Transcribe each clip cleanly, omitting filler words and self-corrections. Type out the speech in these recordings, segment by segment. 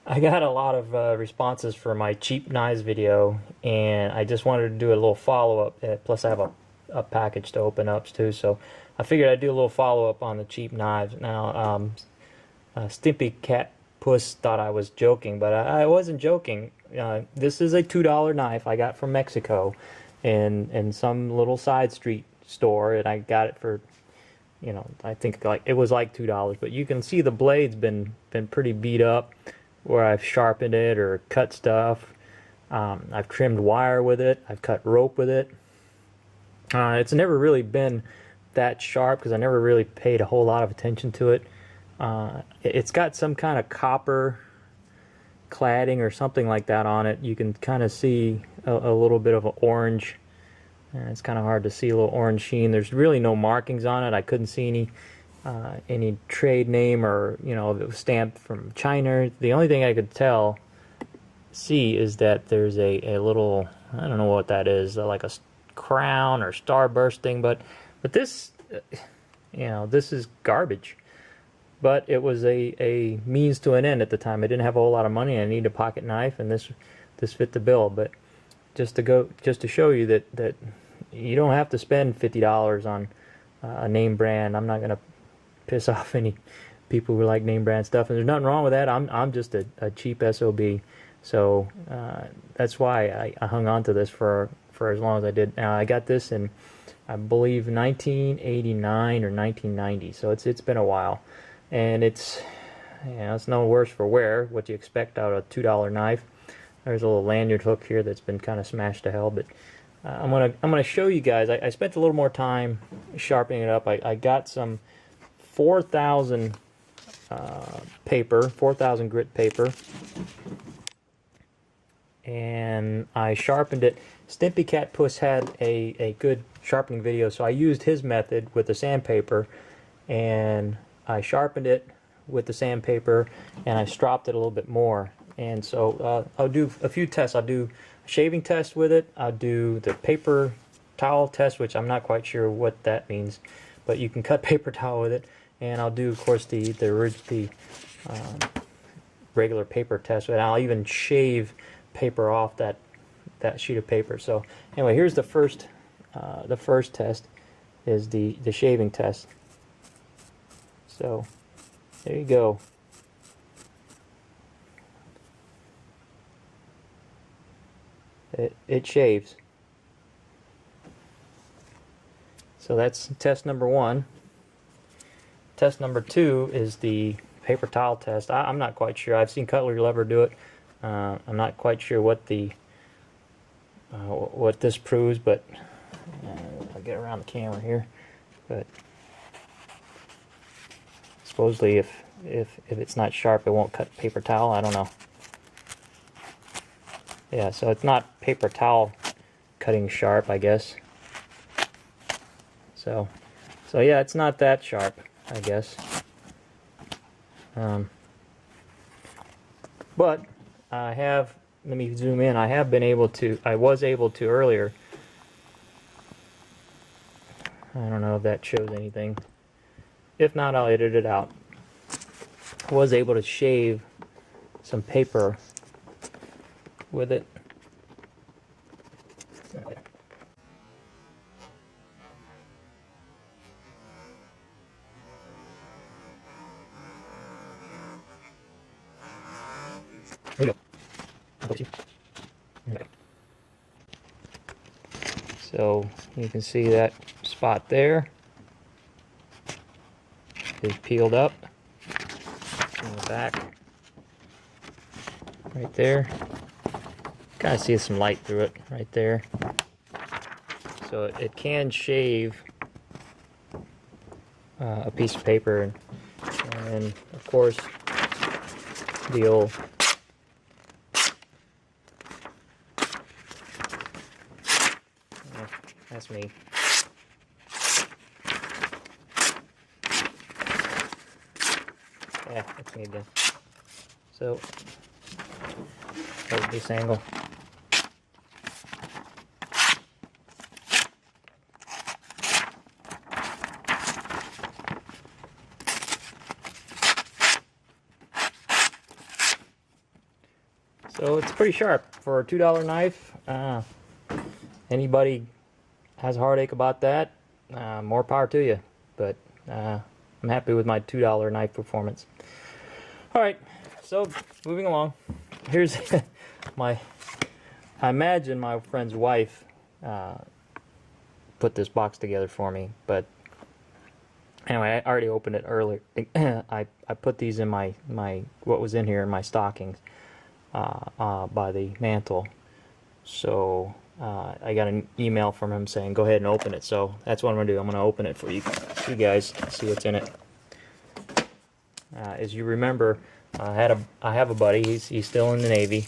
I got a lot of responses for my cheap knives video, and I just wanted to do a little follow-up. Plus, I have a package to open up too, so I figured I'd do a little follow-up on the cheap knives. Now, Stimpy Cat Puss thought I was joking, but I wasn't joking. This is a $2 knife I got from Mexico in some little side street store, and I got it for, I think like it was like $2. But you can see the blade's been pretty beat up, where I've sharpened it or cut stuff. I've trimmed wire with it. I've cut rope with it. It's never really been that sharp because I never really paid a whole lot of attention to it. It's got some kind of copper cladding or something like that on it. You can kind of see a little bit of an orange. It's kind of hard to see a little orange sheen. There's really no markings on it. I couldn't see any trade name, or if it was stamped from China. The only thing I could see is that there's a little, I don't know what that is, like a crown or starburst thing, but this this is garbage. But it was a means to an end at the time. I didn't have a whole lot of money. I needed a pocket knife, and this fit the bill. But just to show you that you don't have to spend $50 on a name brand. I'm not gonna piss off any people who like name brand stuff, and there's nothing wrong with that. I'm just a cheap SOB, so that's why I hung on to this for as long as I did. Now I got this in, I believe, 1989 or 1990, so it's been a while, and it's no worse for wear. What you expect out of a $2 knife. There's a little lanyard hook here that's been kind of smashed to hell, but I'm gonna show you guys. I spent a little more time sharpening it up. I got some 4,000 paper, 4,000 grit paper, and I sharpened it. Stimpy Cat Puss had a good sharpening video, so I used his method with the sandpaper, and I sharpened it with the sandpaper, and I stropped it a little bit more. And so I'll do a few tests. I'll do a shaving test with it. I'll do the paper towel test, which I'm not quite sure what that means, but you can cut paper towel with it. And I'll do, of course, the regular paper test, and I'll even shave paper off that sheet of paper. So anyway, here's the first test is the shaving test. So there you go. It shaves. So that's test number one. Test number two is the paper towel test. I'm not quite sure. I've seen Cutlery Lover do it. I'm not quite sure what this proves, but I'll get around the camera here. But supposedly, if it's not sharp, it won't cut paper towel. I don't know. Yeah, so it's not paper towel cutting sharp, I guess. So yeah, it's not that sharp, I guess. But I have, let me zoom in, I was able to earlier. I don't know if that shows anything. If not, I'll edit it out. I was able to shave some paper with it. There you go. Okay. So you can see that spot there is peeled up in the back right there. Kind of see some light through it right there. So it can shave a piece of paper, and of course the old that's me. Yeah, that's me again. So hold this angle. So it's pretty sharp for a $2 knife. Anybody has a heartache about that, more power to you. But I'm happy with my $2 knife performance. Alright, so moving along. Here's I imagine my friend's wife put this box together for me, but anyway, I already opened it earlier. I put these in my what was in here in my stockings by the mantle. So I got an email from him saying go ahead and open it. So that's what I'm gonna do. I'm gonna open it for you guys, see what's in it. As you remember, I have a buddy. He's still in the Navy,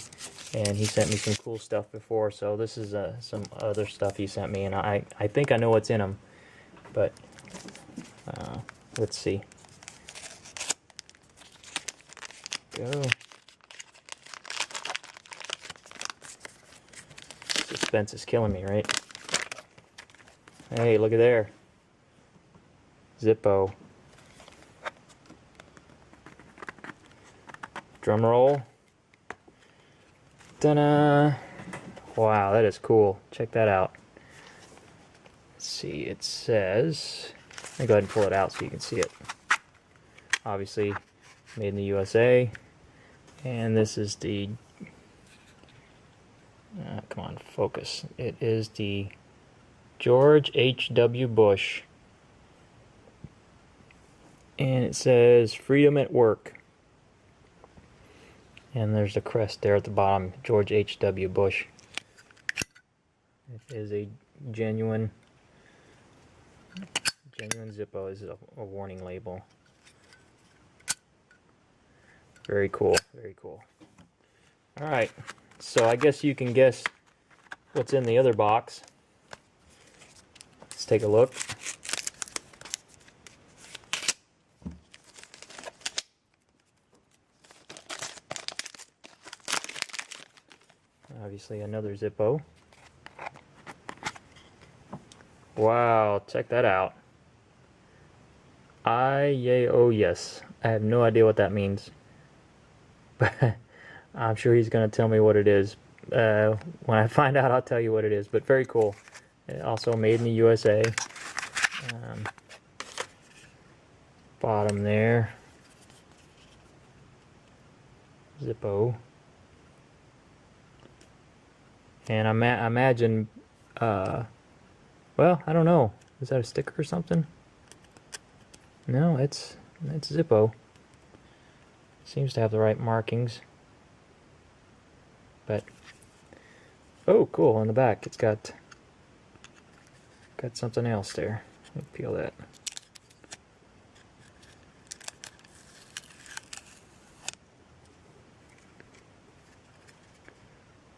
and he sent me some cool stuff before. So this is some other stuff he sent me, and I think I know what's in them, but let's see. Go. Suspense is killing me, right? Hey, look at there. Zippo. Drum roll. Ta-da! Wow, that is cool. Check that out. Let's see, it says... Let me go ahead and pull it out so you can see it. Obviously, made in the USA. And this is the... come on, focus. It is the George H.W. Bush. And it says, Freedom at Work. And there's the crest there at the bottom, George H.W. Bush. It is a genuine Zippo. This is a warning label. Very cool, very cool. Alright, so I guess you can guess what's in the other box. Let's take a look. Obviously another Zippo. Wow, check that out. Oh yes. I have no idea what that means. But I'm sure he's going to tell me what it is. When I find out, I'll tell you what it is. But very cool. Also made in the USA. Bottom there. Zippo. And I imagine, well, I don't know. Is that a sticker or something? No, it's Zippo. Seems to have the right markings. But, oh, cool, on the back it's got something else there. Let me peel that.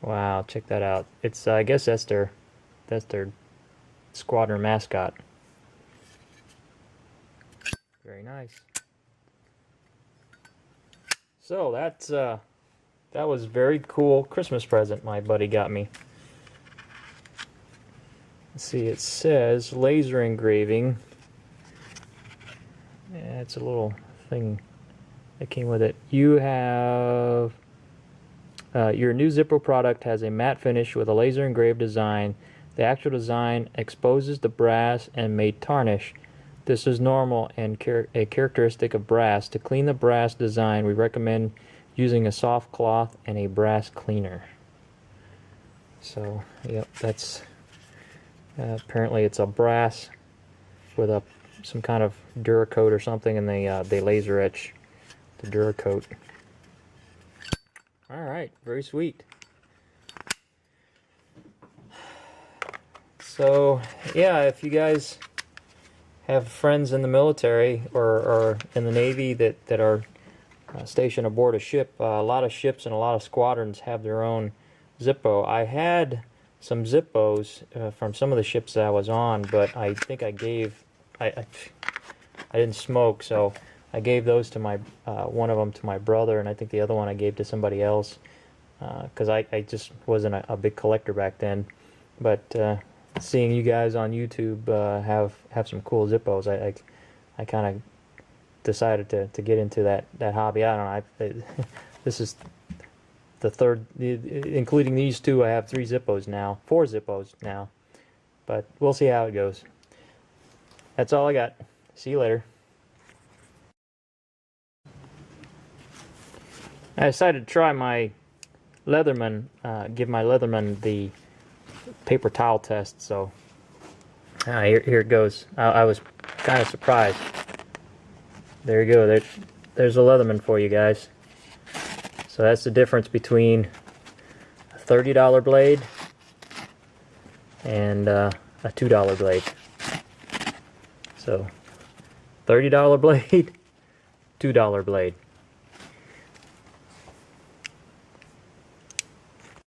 Wow, check that out. It's I guess that's their squadron mascot. Very nice. So that was very cool Christmas present my buddy got me. Let's see, it says laser engraving. Yeah, it's a little thing that came with it. You have your new Zippo product has a matte finish with a laser engraved design. The actual design exposes the brass and may tarnish. This is normal and a characteristic of brass. To clean the brass design, we recommend using a soft cloth and a brass cleaner. So, yep, that's apparently it's a brass with some kind of Duracoat or something, and they laser etch the Duracoat. All right, very sweet. So, yeah, if you guys have friends in the military or in the Navy that are stationed aboard a ship, a lot of ships and a lot of squadrons have their own Zippo. I had some Zippos from some of the ships that I was on, but I think I didn't smoke, so I gave those to my one of them to my brother, and I think the other one I gave to somebody else because I just wasn't a big collector back then. But seeing you guys on YouTube have some cool Zippos, I kind of decided to get into that hobby. I don't know. This is the third, including these two, I have 3 zippos now, 4 zippos now. But we'll see how it goes. That's all I got. See you later. I decided to try my Leatherman, give my Leatherman the paper towel test, so here it goes. I was kind of surprised. There you go. There's a Leatherman for you guys. So that's the difference between a $30 blade and a $2 blade. So $30 blade, $2 blade.